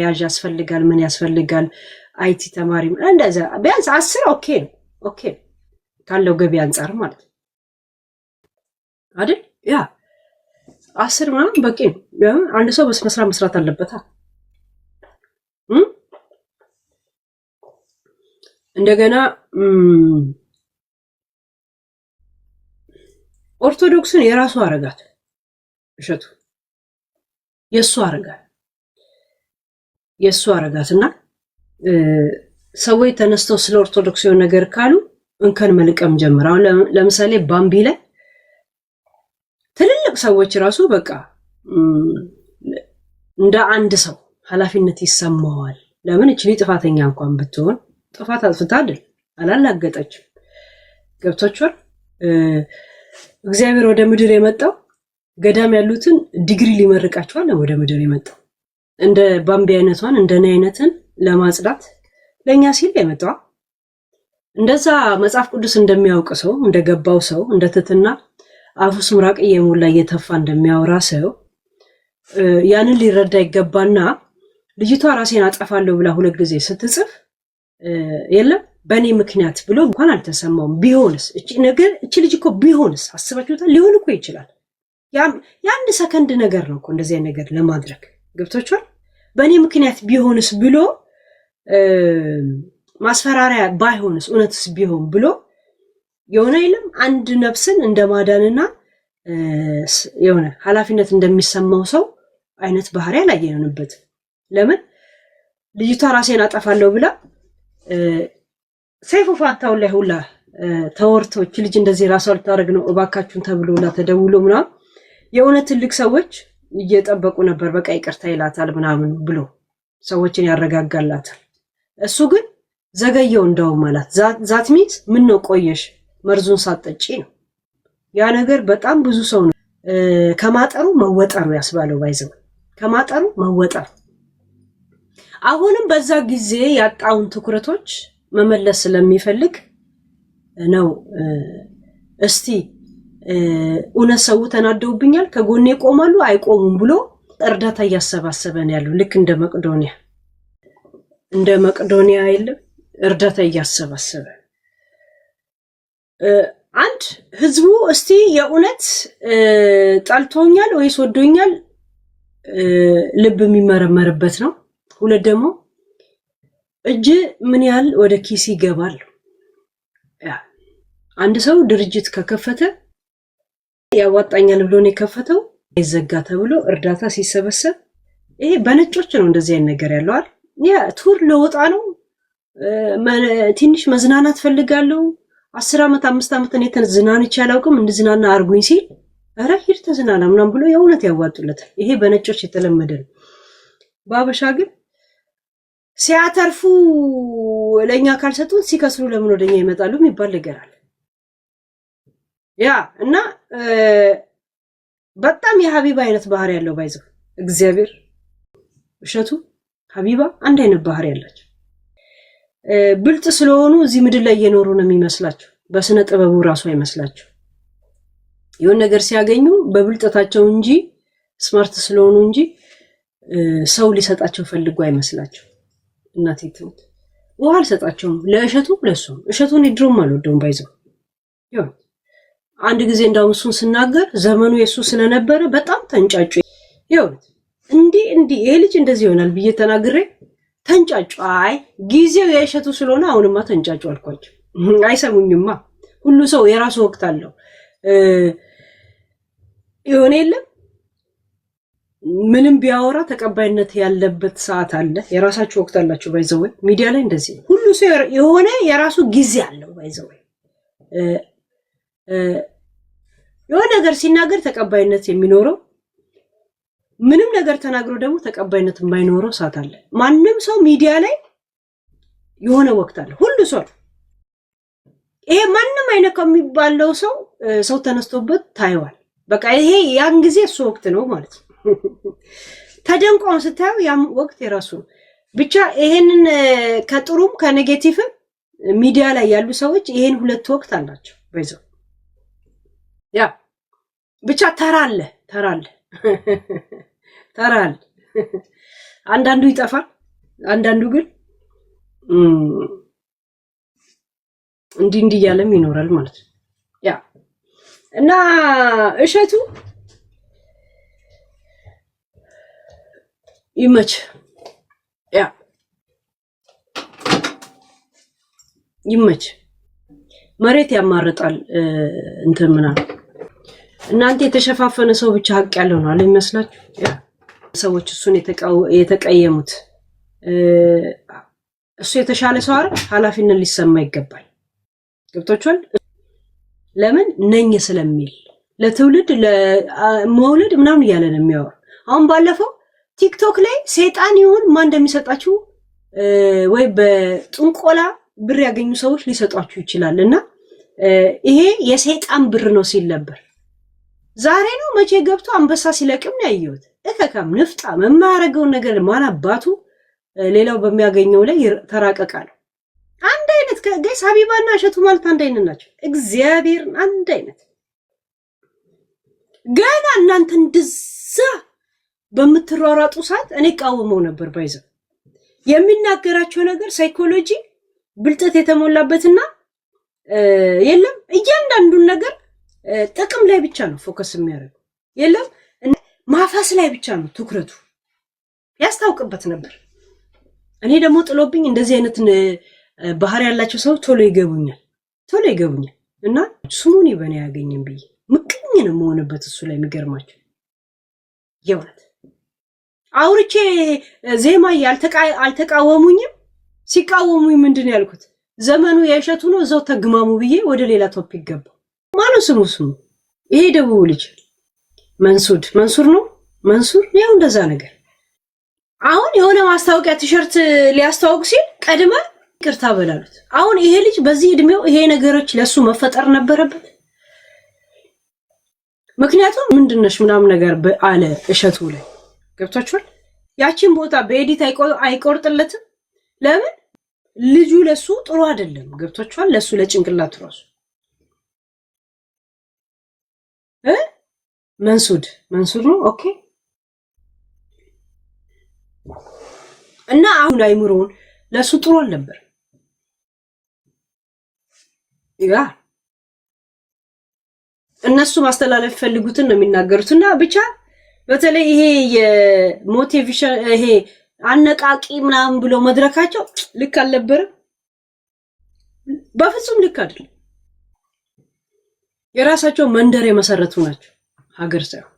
ያዥ ያስፈልጋል ምን ያስፈልጋል አይቲ ተማሪ እንደዛ ቢያንስ 10 ኦኬ ነው ኦኬ ካለው ገቢ አንፃር ማለት አይደል ያ 10 ማለት በቂ ነው አንድ ሰው በስመስራ መስራት አለበት እንደገና ኦርቶዶክስን የራሱ አረጋት እሸቱ የሱ አረጋትና ሰዎች ተነስተው ስለ ኦርቶዶክስ የሆነ ነገር ካሉ እንከን መልቀም ጀምራው ለምሳሌ ባምቢ ላይ ትልልቅ ሰዎች ራሱ በቃ እንደ አንድ ሰው ኃላፊነት ይሰማዋል ለምን እቺ ጥፋተኛ እንኳን ብትሆን ጥፋት አጥፍታ አይደል አላላገጠችም ገብቶቻል እግዚአብሔር ወደ ምድር የመጣው ገዳም ያሉትን ዲግሪ ሊመርቃቸዋል ወደ ምድር የመጣው እንደ ባምቢ አይነቷን እንደኔ አይነትን ለማጽዳት ለኛ ሲል የመጣው እንደዛ መጽሐፍ ቅዱስ እንደሚያውቅ ሰው እንደገባው ሰው እንደተተና አፉስ ምራቅ እየሞላ እየተፋ እንደሚያወራ ሰው ያንን ሊረዳ ይገባና ልጅቷ ራሴን አጠፋለሁ ብላ ሁለት ጊዜ ስትጽፍ የለም በኔ ምክንያት ብሎ እንኳን አልተሰማውም ቢሆንስ እቺ ነገር እቺ ልጅ እኮ ቢሆንስ አስባችሁታል ሊሆን እኮ ይችላል ያንድ ሰከንድ ነገር ነው እኮ እንደዚህ ነገር ለማድረግ ገብቶቻል በኔ ምክንያት ቢሆንስ ብሎ ማስፈራሪያ ባይሆንስ እውነትስ ቢሆን ብሎ የሆነ የለም አንድ ነፍስን እንደማዳንና የሆነ ኃላፊነት እንደሚሰማው ሰው አይነት ባህሪ ያላየንበት ለምን ልጅቷ ራሴን አጠፋለሁ ብላ ሰይፉ ፋንታው ላይ ሁላ ተወርቶች ልጅ እንደዚህ ራሷን ልታረግ ነው እባካችሁን ተብሎላ ተደውሎ ምናምን የእውነት ትልቅ ሰዎች እየጠበቁ ነበር በቃ ይቅርታ ይላታል ምናምን ብሎ ሰዎችን ያረጋጋላታል እሱ ግን ዘገየው እንደው ማለት ዛት ሚንስ ምን ነው ቆየሽ መርዙን ሳትጠጪ ነው ያ ነገር በጣም ብዙ ሰው ነው ከማጠሩ መወጠሩ ያስባለው ባይዘው ከማጠሩ መወጠሩ አሁንም በዛ ጊዜ ያጣውን ትኩረቶች መመለስ ስለሚፈልግ ነው እስቲ እውነት ሰው ተናደውብኛል ከጎኔ ቆማሉ አይቆሙም ብሎ እርዳታ እያሰባሰበን ያለው ልክ እንደ መቅዶኒያ አይደለም እርዳታ እያሰባሰበ አንድ ህዝቡ እስቲ የእውነት ጣልቶኛል ወይስ ወዶኛል ልብ የሚመረመርበት ነው ሁለት ደግሞ እጅ ምን ያህል ወደ ኪስ ይገባል አንድ ሰው ድርጅት ከከፈተ ያዋጣኛል ብሎ ነው የከፈተው ይዘጋ ተብሎ እርዳታ ሲሰበሰብ ይሄ በነጮች ነው እንደዚህ አይነት ነገር ያለው አይደል ያ ቱር ለወጣ ነው ትንሽ መዝናናት ፈልጋለሁ 10 አመት 5 አመት እኔ ተዝናንቼ አላውቅም እንድዝናና አርጉኝ ሲል አረ ሂድ ተዝናና ምናምን ብሎ የእውነት ያዋጡለታል ይሄ በነጮች የተለመደ ነው ባበሻ ግን ሲያተርፉ ለኛ ካልሰጡን ሲከስሩ ለምን ወደኛ ይመጣሉ የሚባል ነገር አለ ያ እና በጣም የሐቢባ አይነት ባህሪ ያለው ባይዘው እግዚአብሔር እሸቱ ሐቢባ አንድ አይነት ባህሪ ያላቸው ብልጥ ስለሆኑ እዚህ ምድር ላይ እየኖሩ ነው የሚመስላቸው በስነ ጥበቡ ራሱ አይመስላቸው የሆነ ነገር ሲያገኙ በብልጠታቸው እንጂ ስማርት ስለሆኑ እንጂ ሰው ሊሰጣቸው ፈልጎ አይመስላቸው እናቴ ትሙት ውሃ አልሰጣቸውም ለእሸቱ ለሱም እሸቱን ይድሮም አልወደውም ባይዘው ያው አንድ ጊዜ እንዳውም እሱን ስናገር ዘመኑ የሱ ስለነበረ በጣም ተንጫጩ ያው እንዲ ይሄ ልጅ እንደዚህ ይሆናል ብዬ ተናግሬ ተንጫጩ አይ ጊዜው የእሸቱ ስለሆነ አሁንማ ተንጫጩ አልኳቸው አይሰሙኝማ ሁሉ ሰው የራሱ ወቅት አለው ይሆነ የለም ምንም ቢያወራ ተቀባይነት ያለበት ሰዓት አለ የራሳቸው ወቅት አላቸው ባይዘው ሚዲያ ላይ እንደዚህ ሁሉ ሰው የሆነ የራሱ ጊዜ አለው ባይዘው የሆነ ነገር ሲናገር ተቀባይነት የሚኖረው ምንም ነገር ተናግሮ ደግሞ ተቀባይነት የማይኖረው ሰዓት አለ ማንንም ሰው ሚዲያ ላይ የሆነ ወቅት አለ ሁሉ ሰው ይሄ ማንንም አይነካው የሚባለው ሰው ተነስቶበት ታይዋል በቃ ይሄ ያን ጊዜ እሱ ወቅት ነው ማለት ነው ተደንቆን ስታዩ ያም ወቅት የራሱ ብቻ ይሄንን ከጥሩም ከኔጌቲቭም ሚዲያ ላይ ያሉ ሰዎች ይሄን ሁለት ወቅት አላቸው ባይዘው ያ ብቻ ተራለ አንዳንዱ ይጠፋል፣ አንዳንዱ ግን እንዲህ እያለም ይኖራል ማለት ነው። ያ እና እሸቱ ይመች ያ ይመች። መሬት ያማርጣል እንትን ምናምን። እናንተ የተሸፋፈነ ሰው ብቻ ሀቅ ያለው ነው አለ ይመስላችሁ? ሰዎች እሱን የተቀየሙት እሱ የተሻለ ሰው አይደል? ኃላፊነት ሊሰማ ይገባል። ገብቶቻል? ለምን ነኝ ስለሚል ለትውልድ ለመውለድ ምናምን እያለ ነው የሚያወራው። አሁን ባለፈው ቲክቶክ ላይ ሰይጣን ይሁን ማን እንደሚሰጣችሁ ወይ በጥንቆላ ብር ያገኙ ሰዎች ሊሰጧችሁ ይችላልና ይሄ የሰይጣን ብር ነው ሲል ነበር። ዛሬ ነው መቼ ገብቶ አንበሳ ሲለቅም ነው ያየሁት። እከካም ንፍጣ የማያደርገውን ነገር ማን አባቱ ሌላው በሚያገኘው ላይ ተራቀቃል። አንድ አይነት ጋይስ ሀቢባና እሸቱ ማለት አንድ አይነት ናቸው። እግዚአብሔርን አንድ አይነት። ገና እናንተ እንደዛ በምትሯሯጡ ሰዓት እኔ ቃወመው ነበር። ባይዘው የሚናገራቸው ነገር ሳይኮሎጂ ብልጠት የተሞላበትና የለም እያንዳንዱን ነገር ጥቅም ላይ ብቻ ነው ፎከስ የሚያደርገው። የለም ማፋስ ላይ ብቻ ነው ትኩረቱ። ያስታውቅበት ነበር። እኔ ደግሞ ጥሎብኝ እንደዚህ አይነት ባህሪ ያላቸው ሰው ቶሎ ይገቡኛል እና ስሙን በኔ ያገኝም ብዬ ምቅኝ ነው የምሆንበት እሱ ላይ። የሚገርማቸው የእውነት አውርቼ ዜማ አልተቃወሙኝም። ሲቃወሙኝ ምንድን ነው ያልኩት? ዘመኑ የእሸቱ ነው እዛው ተግማሙ ብዬ ወደ ሌላ ቶፒክ ገባ። ማነው ስሙ? ይሄ ደቡብ ልጅ መንሱር ነው። መንሱር ያው እንደዛ ነገር። አሁን የሆነ ማስታወቂያ ቲሸርት ሊያስተዋውቅ ሲል ቀድመ ይቅርታ በላሉት። አሁን ይሄ ልጅ በዚህ እድሜው ይሄ ነገሮች ለሱ መፈጠር ነበረበት። ምክንያቱም ምንድነሽ ምናምን ነገር አለ እሸቱ ላይ ገብቷችኋል። ያቺን ቦታ በኤዲት አይቆርጥለትም። ለምን? ልጁ ለሱ ጥሩ አይደለም። ገብቷችኋል። ለሱ ለጭንቅላቱ ራሱ መንሱር ነው። ኦኬ። እና አሁን አይምሮውን ለሱ ጥሩ አልነበር። ያ እነሱ ማስተላለፍ ፈልጉትን ነው የሚናገሩት። እና ብቻ በተለይ ይሄ የሞቲቬሽን ይሄ አነቃቂ ምናምን ብሎ መድረካቸው ልክ አልነበረም። በፍጹም ልክ አይደለም። የራሳቸው መንደር የመሰረቱ ናቸው፣ ሀገር ሳይሆን።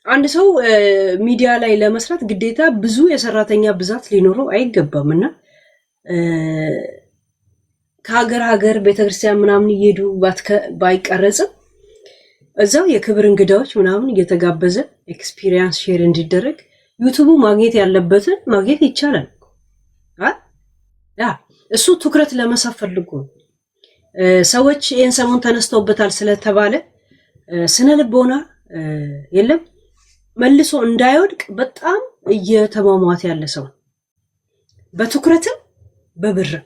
አንድ ሰው ሚዲያ ላይ ለመስራት ግዴታ ብዙ የሰራተኛ ብዛት ሊኖረው አይገባም። እና ከሀገር ቤተክርስቲያን ምናምን እየሄዱ ባይቀረጽም እዛው የክብር እንግዳዎች ምናምን እየተጋበዘ ኤክስፒሪየንስ ሼር እንዲደረግ ዩቲዩቡ ማግኘት ያለበትን ማግኘት ይቻላል። እሱ ትኩረት ለመሳብ ፈልጎ ሰዎች ይህን ሰሞን ተነስተውበታል ስለተባለ ስነ ልቦና የለም መልሶ እንዳይወድቅ በጣም እየተሟሟተ ያለ ሰው በትኩረትም በብርም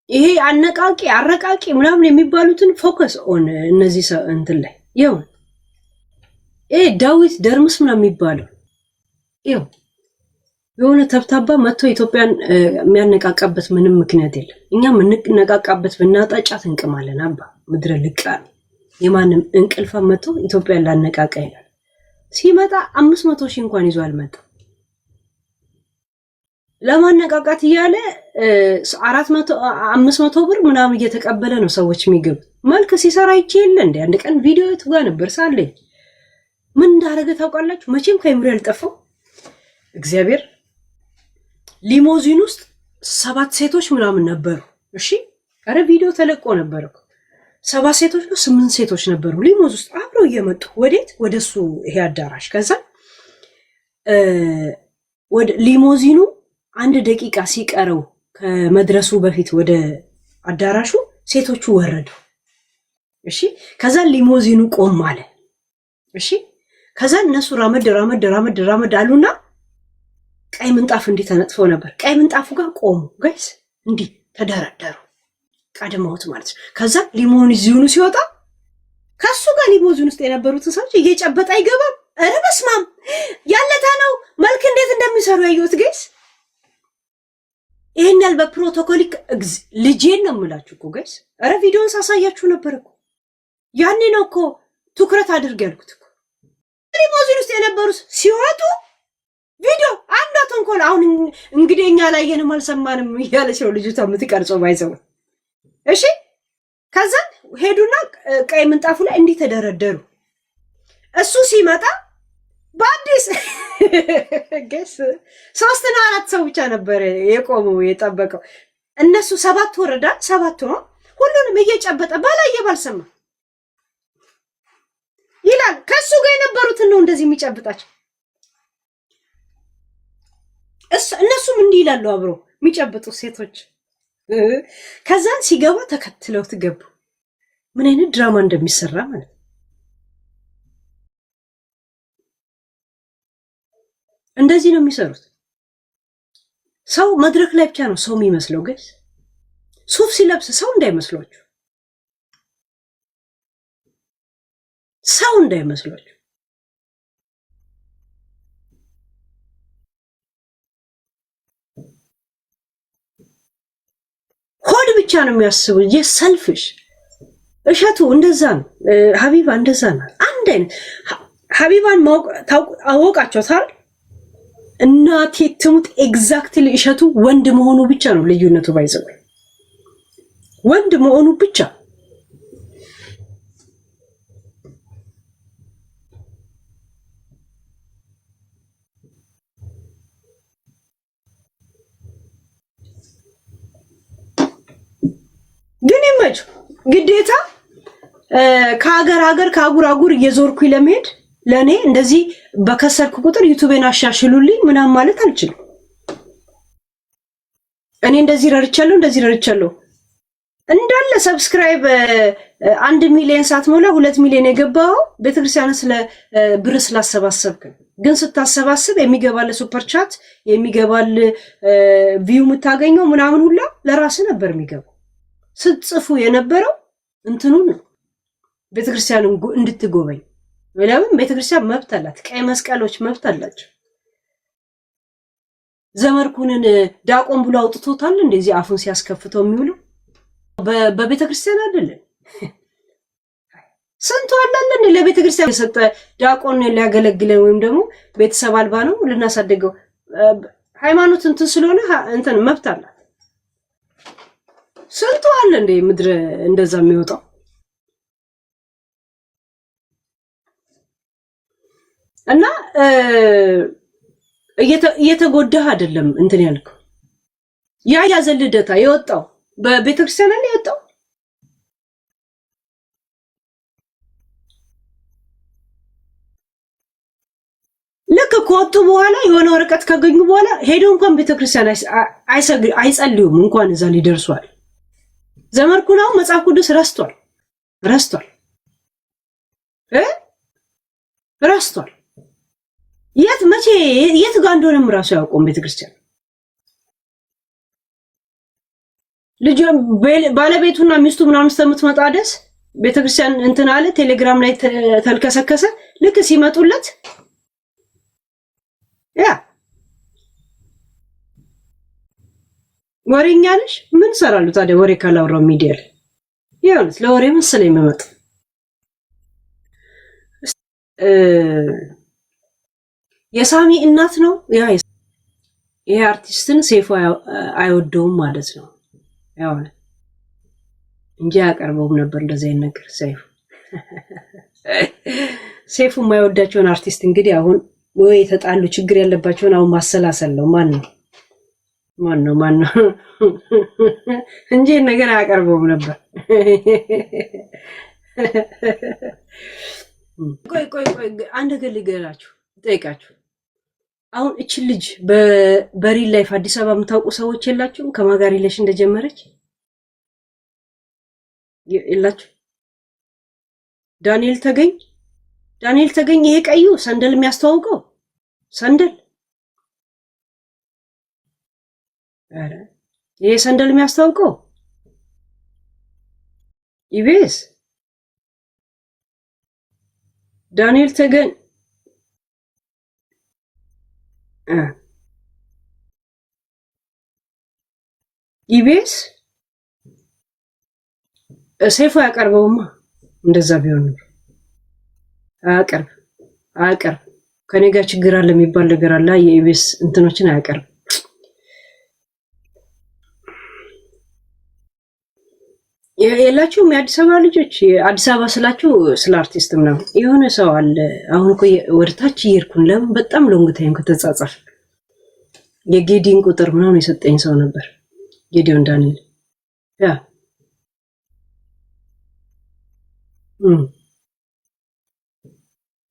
ይሄ አነቃቂ አረቃቂ ምናምን የሚባሉትን ፎከስ ኦን እነዚህ ሰው እንትን ላይ ይሁን። ይሄ ዳዊት ደርምስ ምናምን የሚባለው ይሁን የሆነ ተብታባ መጥቶ ኢትዮጵያን የሚያነቃቃበት ምንም ምክንያት የለም። እኛ የምንነቃቃበት ብናጣጫት እንቅማለን። አባ ምድረ ልቃሚ የማንም እንቅልፋ መጥቶ ኢትዮጵያን ላነቃቃ ይላል። ሲመጣ 500,000 እንኳን ይዞ አልመጣም። ለማነቃቃት እያለ 500 ብር ምናምን እየተቀበለ ነው ሰዎች የሚገቡት። መልክ ሲሰራ ይቼ የለ እንደ አንድ ቀን ቪዲዮ ትጓ ነበር ሳለኝ ምን እንዳደረገ ታውቃላችሁ? መቼም ከይምሮ ያልጠፋው እግዚአብሔር ሊሞዚን ውስጥ 7 ሴቶች ምናምን ነበሩ። እሺ አረ ቪዲዮ ተለቆ ነበር እኮ 7 ሴቶች ነው 8 ሴቶች ነበሩ ሊሞዝ ውስጥ አብረው እየመጡ ወዴት ወደሱ ይሄ አዳራሽ። ከዛ ወደ ሊሞዚኑ 1 ደቂቃ ሲቀረው ከመድረሱ በፊት ወደ አዳራሹ ሴቶቹ ወረዱ። እሺ ከዛ ሊሞዚኑ ቆም አለ። እሺ ከዛ እነሱ ራመድ አሉና ቀይ ምንጣፍ እንዲህ ተነጥፈው ነበር። ቀይ ምንጣፉ ጋር ቆሙ። ጋይስ እንዲህ ተደረደሩ። ቀድመውት ማለት ነው። ከዛ ሊሞዚኑ ሲወጣ ከሱ ጋር ሊሞዚን ውስጥ የነበሩትን ሰዎች እየጨበጠ አይገባም። ኧረ በስመ አብ ያለታ ነው መልክ እንዴት እንደሚሰሩ ያዩት ጋይስ። ይሄን ያህል በፕሮቶኮል ልጄን ነው የምላችሁ እኮ ጋይስ። ኧረ ቪዲዮን ሳሳያችሁ ነበር እኮ ያኔ ነው እኮ ትኩረት አድርግ ያልኩት እኮ። ሊሞዚን ውስጥ የነበሩት ሲወጡ ቪዲዮ አንዷ ተንኮል አሁን እንግዲህ እኛ ላየንም አልሰማንም እያለች ነው ልጅቷ የምትቀርጸው ባይዘው። እሺ ከዛ ሄዱና ቀይ ምንጣፉ ላይ እንዲህ ተደረደሩ። እሱ ሲመጣ በአዲስ ገስ 3 እና 4 ሰው ብቻ ነበር የቆመው የጠበቀው። እነሱ 7 ወረዳ 7 ነው ሁሉንም እየጨበጠ ባላየ ባልሰማ ይላል። ከሱ ጋር የነበሩትን ነው እንደዚህ የሚጨብጣቸው። እነሱም እንዲህ ይላሉ አብሮ የሚጨብጡ ሴቶች። ከዛን ሲገባ ተከትለው ትገቡ። ምን አይነት ድራማ እንደሚሰራ ማለት እንደዚህ ነው የሚሰሩት። ሰው መድረክ ላይ ብቻ ነው ሰው የሚመስለው ጋይስ። ሱፍ ሲለብስ ሰው እንዳይመስሏችሁ፣ ሰው እንዳይመስሏችሁ። ሆድ ብቻ ነው የሚያስበው። የሰልፍሽ እሸቱ እንደዛ ነው። ሀቢባ እንደዛ ነው። አንድ አይነት ሀቢባን አወቃቸውታል። እናቴ ትሙት ኤግዛክትሊ እሸቱ ወንድ መሆኑ ብቻ ነው ልዩነቱ። ባይዘው ወንድ መሆኑ ብቻ። ግን ይመጭ ግዴታ ከሀገር ሀገር ከአጉር አጉር እየዞርኩኝ ለመሄድ ለኔ እንደዚህ በከሰርኩ ቁጥር ዩቲዩብን አሻሽሉልኝ ምናምን ማለት አልችልም። እኔ እንደዚህ ረርቻለሁ እንዳለ ሰብስክራይብ 1 ሚሊዮን ሳትሞላ 2 ሚሊዮን የገባው ቤተክርስቲያን ስለ ብር ስላሰባሰብክ። ግን ስታሰባስብ የሚገባል ሱፐር ቻት የሚገባል ቪው የምታገኘው ምናምን ሁላ ለራስ ነበር የሚገባው። ስትጽፉ የነበረው እንትኑን ነው ቤተክርስቲያንን እንድትጎበኝ። ለምን ቤተክርስቲያን መብት አላት። ቀይ መስቀሎች መብት አላቸው። ዘመርኩንን ዳቆን ብሎ አውጥቶታል እንደዚህ አፉን ሲያስከፍተው የሚውለው በቤተክርስቲያን አይደለም። ስንቱ አላለን ለቤተክርስቲያን የሰጠ ዳቆን ሊያገለግለን ወይም ደግሞ ቤተሰብ አልባ ነው ልናሳደገው ሃይማኖት እንትን ስለሆነ እንትን መብት አላት። ስንቱ አለ እንደ ምድር እንደዛ የሚወጣው። እና እየተጎዳህ አይደለም እንትን ያልከው። ያ ያዘልደታ የወጣው በቤተክርስቲያን ላይ የወጣው ልክ ከወጡ በኋላ የሆነ ወረቀት ካገኙ በኋላ ሄደው እንኳን ቤተክርስቲያን አይጸልዩም እንኳን እዛ ሊደርሷል። ዘመርኩን አሁን መጽሐፍ ቅዱስ ረስቷል። የት መቼ የት ጋር እንደሆነም ራሱ ያውቀው ቤተክርስቲያን። ልጅ ባለቤቱና ሚስቱ ምናምን ስተምትመጣ ደስ ቤተክርስቲያን እንትን አለ ቴሌግራም ላይ ተልከሰከሰ። ልክ ሲመጡለት ያ ወሬኛ ነሽ ምን ሰራሉ ታዲያ? ወሬ ካላወራው ሚዲያ ላይ ይኸውልህ ለወሬ መሰለኝ የሚመጣ የሳሚ እናት ነው። ይሄ አርቲስትን ሴፉ አይወደውም ማለት ነው ያው እንጂ ያቀርበውም ነበር እንደዚህ አይነት ነገር። ሴፉ የማይወዳቸውን አርቲስት እንግዲህ አሁን ወይ የተጣሉ ችግር ያለባቸውን አሁን ማሰላሰል ነው። ማን ነው እንጂ ነገር አያቀርበውም ነበር። ቆይ አንድ ነገር ልገራችሁ ጠይቃችሁ። አሁን እቺ ልጅ በሪል ላይፍ አዲስ አበባ የምታውቁ ሰዎች የላችሁም? ከማን ጋር ሪሌሽን እንደጀመረች የላችሁ? ዳንኤል ተገኝ ይሄ ቀዩ ሰንደል የሚያስተዋውቀው ሰንደል ይሄ ሰንደል የሚያስተዋውቀው ኢቢኤስ ዳንኤል ተገን ኢቢኤስ ሰይፉ ያቀርበውማ እንደዛ ቢሆን ነው። አያቀርብ ከኔ ጋር ችግር አለ የሚባል ነገር አለ። የኢቢኤስ እንትኖችን አያቀርብ። የላችሁም የአዲስ አበባ ልጆች። አዲስ አበባ ስላችሁ ስለ አርቲስት ምናምን የሆነ ሰው አለ። አሁን እኮ ወደታች እየሄድኩን ለምን በጣም ሎንግ ታይም ከተጻጻፍ የጌዲን ቁጥር ምናምን የሰጠኝ ሰው ነበር። ጌዲዮን ዳንኤል ያ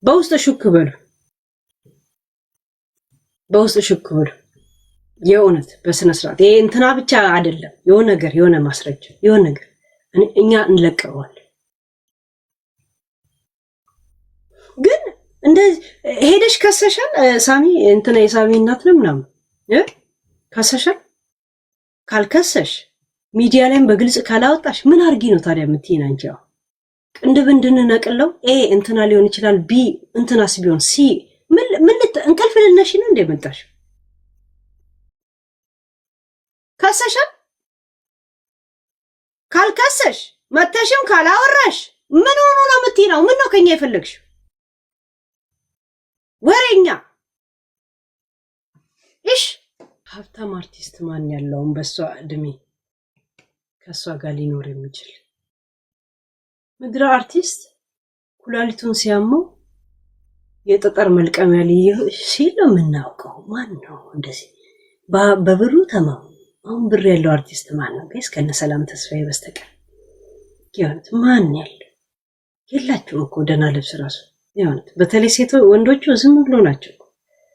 በውስጥ ሹክ በሉ የእውነት በስነ ስርዓት ይሄ እንትና ብቻ አይደለም። የሆነ ማስረጃ የሆነ ነገር እኛ እንለቀዋለን። ግን እንደ ሄደሽ ከሰሻል ሳሚ እንትና የሳሚ እናት ነው ምናምን ከሰሻል። ካልከሰሽ ሚዲያ ላይም በግልጽ ካላወጣሽ ምን አርጊ ነው ታዲያ የምትይን አንቺ? ቅንድብ እንድንነቅለው እንትና ሊሆን ይችላል ቢ እንትናስ ቢሆን ሲ ምን እንቅልፍ ልነሽ ነው እንደመጣሽ ከሰሻል። ካልከሰሽ መተሽም ካላወራሽ ምን ሆኖ ነው የምትይነው? ምን ነው ከኛ የፈለግሽ ወሬኛ? እሺ ሀብታም አርቲስት ማን ያለውን በሷ እድሜ ከሷ ጋር ሊኖር የሚችል ምድረ አርቲስት ኩላሊቱን ሲያመው የጠጠር መልቀሚያ ሲል ነው የምናውቀው። ማን ነው እንደዚህ በብሩ ተማው? አሁን ብር ያለው አርቲስት ማን ነው? ጋይስ ከነ ሰላም ተስፋዬ በስተቀር ይሁን ማን ያለ የላችሁም እኮ ደህና ልብስ ራሱ ይሁን። በተለይ ወንዶቹ ዝም ብሎ ናቸው።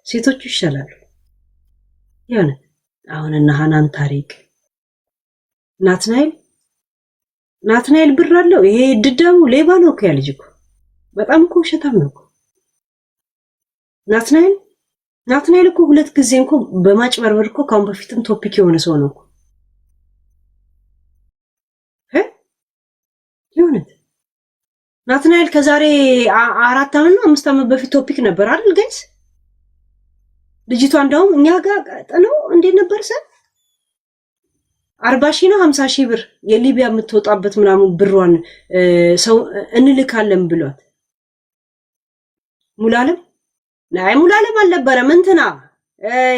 ሴቶቹ ይሻላሉ። ይሁን አሁን እና ሃናን ታሪክ ናትናኤል ብር አለው። ይሄ ድዳሙ ሌባ ነው እኮ ያ ልጅ እኮ በጣም እኮ ውሸታም ነው እኮ ናትናኤል እኮ 2 ጊዜ እኮ በማጭበርበር እኮ ካሁን በፊትም ቶፒክ የሆነ ሰው ነው እኮ ይሁንት። ናትናኤል ከዛሬ 4 ዓመት ነው 5 ዓመት በፊት ቶፒክ ነበር አይደል ጋይስ? ልጅቷ እንደውም እኛ ጋር ቀጠለው እንዴት ነበር ሰ 40 ሺህ ነው 50 ሺህ ብር የሊቢያ የምትወጣበት ምናምን ብሯን ሰው እንልካለን ብሏት ሙላለም አልነበረም እንትና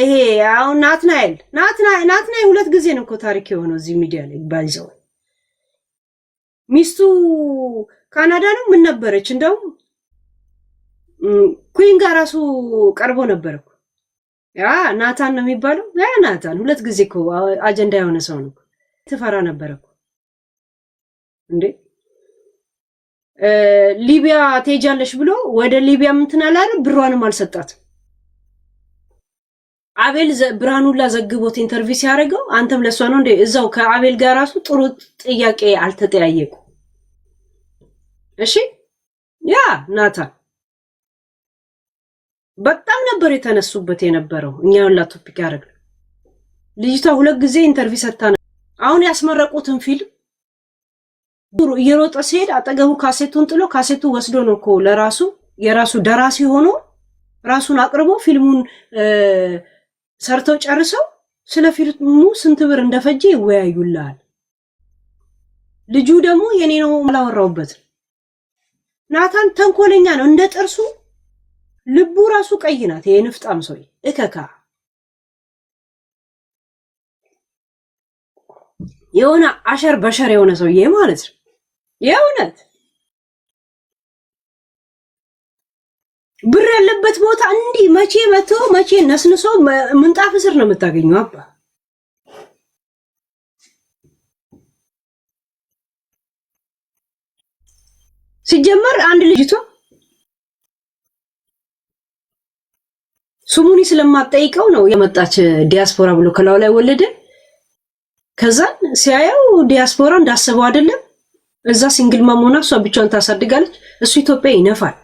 ይሄ አሁን ናትናኤል 2 ጊዜ ነው እኮ ታሪክ የሆነው እዚህ ሚዲያ ላይ ባይዘው። ሚስቱ ካናዳ ነው ምን ነበረች? እንደውም ኩዊን ጋር ራሱ ቀርቦ ነበር እኮ ያ ናታን ነው የሚባለው። ያ ናታን 2 ጊዜ እኮ አጀንዳ የሆነ ሰው ነው። ትፈራ ነበር እኮ እንዴ ሊቢያ ትሄጃለሽ ብሎ ወደ ሊቢያ እንትን አላለ። ብሯንም አልሰጣት። አቤል ብርሃኑላ ዘግቦት ኢንተርቪው ሲያደርገው አንተም ለሷ ነው እንዴ? እዛው ከአቤል ጋር ራሱ ጥሩ ጥያቄ አልተጠያየቁ። እሺ ያ ናታን በጣም ነበር የተነሱበት የነበረው። እኛውን ላቶፒክ ያደርግ ልጅቷ 2 ጊዜ ኢንተርቪው ሰጥታ ነው። አሁን ያስመረቁትን ፊልም እየሮጠ ሲሄድ አጠገቡ ካሴቱን ጥሎ ካሴቱ ወስዶ ነው እኮ ለራሱ የራሱ ደራሲ ሆኖ ራሱን አቅርቦ ፊልሙን ሰርተው ጨርሰው ስለ ፊልሙ ስንት ብር እንደፈጀ ይወያዩላል። ልጁ ደግሞ የኔ ነው አላወራውበት። ናታን ተንኮለኛ ነው እንደ ጥርሱ። ልቡ ራሱ ቀይ ናት። የንፍጣም ሰው እከካ የሆነ አሸር በሸር የሆነ ሰውዬ ማለት ነው። የእውነት ብር ያለበት ቦታ እንዲህ መቼ መቶ መቼ ነስንሶ ምንጣፍ ስር ነው የምታገኘው። አባ ሲጀመር አንድ ልጅቷ ሱሙኒ ስለማጠይቀው ነው የመጣች ዲያስፖራ ብሎ ከላው ላይ ወለደ። ከዛን ሲያየው ዲያስፖራ እንዳሰበው አይደለም። እዛ ሲንግል ማም ሆና እሷ ብቻዋን ታሳድጋለች። እሱ ኢትዮጵያ ይነፋል።